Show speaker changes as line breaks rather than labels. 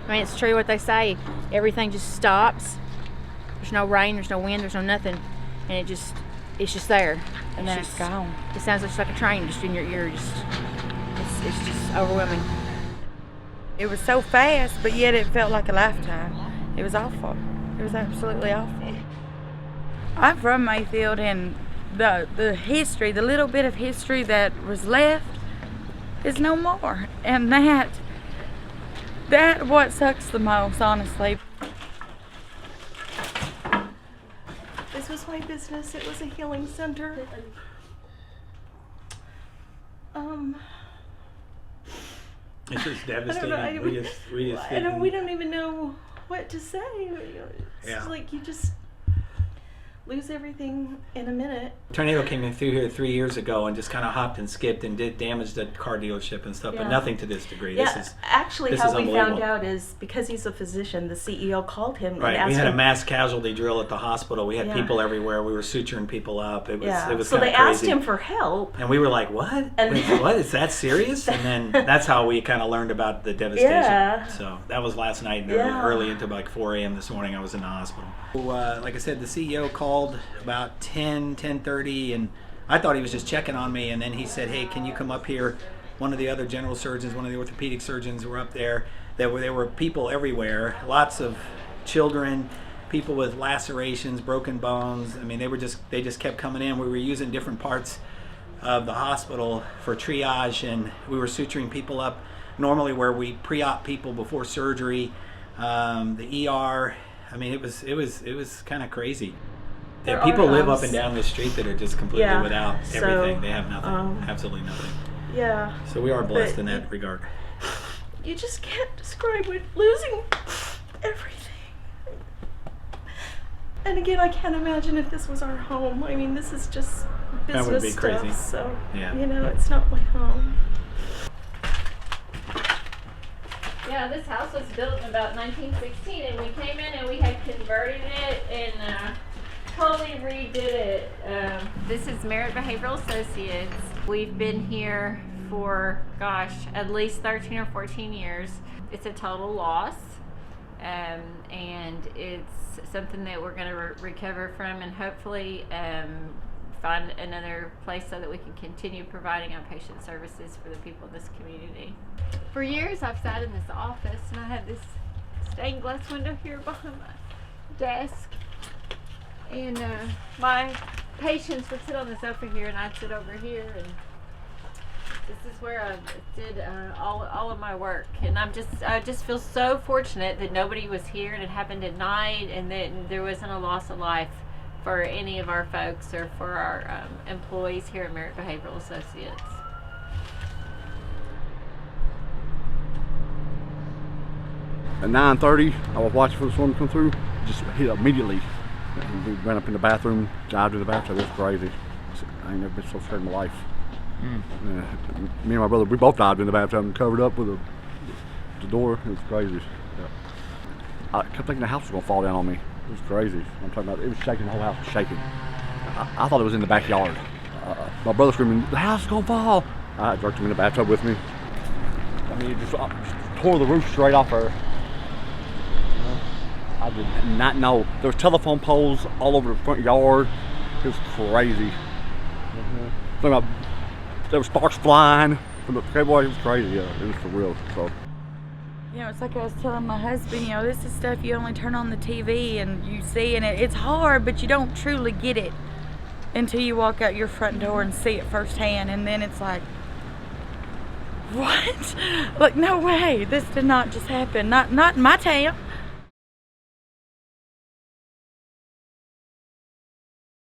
I mean, it's true what they say. Everything just stops. There's no rain, there's no wind, there's no nothing, and it's just there.
And then it's gone.
It sounds just like a train just in your ear. It's just overwhelming.
It was so fast, but yet it felt like a lifetime. It was awful. It was absolutely awful. I'm from Mayfield, and the history, the little bit of history that was left is no more. And that what sucks the most, honestly.
This was my business. It was a healing center.
It's just devastating.
We don't even know what to say. It's like you just lose everything in a minute.
Tornado came in through here 3 years ago and just kind of hopped and skipped and did damage to the car dealership and stuff, but nothing to this degree.
Yeah,
this
actually, how
is
we found out is because he's a physician. The CEO called him.
Right,
and asked
we had
him,
a mass casualty drill at the hospital. We had people everywhere. We were suturing people up. It was
so
kind
they
of crazy.
asked him for help,
and we were like, "What?
And
what is that serious?" And then that's how we kind of learned about the devastation.
Yeah.
So that was last night, and early into like 4 a.m. this morning. I was in the hospital. Like I said, the CEO called about 10:30, and I thought he was just checking on me, and then he said, "Hey, can you come up here?" One of the other general surgeons, one of the orthopedic surgeons were up there. There were people everywhere, lots of children, people with lacerations, broken bones. I mean, they just kept coming in. We were using different parts of the hospital for triage, and we were suturing people up normally where we pre-op people before surgery, the ER. I mean, it was kind of crazy.
There
people
are
live
homes.
up and down this street that are just completely without everything. They have nothing, absolutely nothing.
Yeah.
So we are blessed
But
in that regard.
You just can't describe what losing everything. And again, I can't imagine if this was our home. I mean, this is just business
That would be
stuff,
crazy.
so
Yeah.
it's not my home.
Yeah, this house was built in about 1916, and we came in and we had converted it and totally redid it. This is Merit Behavioral Associates. We've been here for, at least 13 or 14 years. It's a total loss, and it's something that we're going to recover from and hopefully find another place so that we can continue providing outpatient services for the people in this community. For years I've sat in this office, and I had this stained glass window here behind my desk, and my patients would sit on the sofa here and I'd sit over here, and this is where I did all of my work. And I just feel so fortunate that nobody was here and it happened at night, and that there wasn't a loss of life for any of our folks or for our employees here at Merit Behavioral Associates.
At 9:30, I was watching for the storm to come through. Just hit immediately. And we ran up in the bathroom, dived in the bathtub. It was crazy. I ain't never been so scared in my life. Me and my brother, we both dived in the bathtub and covered up with the door. It was crazy. Yeah. I kept thinking the house was gonna fall down on me. It was crazy. I'm talking about, it was shaking. The whole house was shaking. I thought it was in the backyard. My brother screaming, "The house is gonna fall!" I jerked him in the bathtub with me. I mean, it just tore the roof straight off her. I did not know. There was telephone poles all over the front yard. It was crazy. There were sparks flying from the cable. It was crazy. Yeah, it was for real. So.
It's like I was telling my husband, this is stuff you only turn on the TV and you see, and it's hard, but you don't truly get it until you walk out your front door and see it firsthand, and then it's like, what? Like, no way, this did not just happen. Not in my town.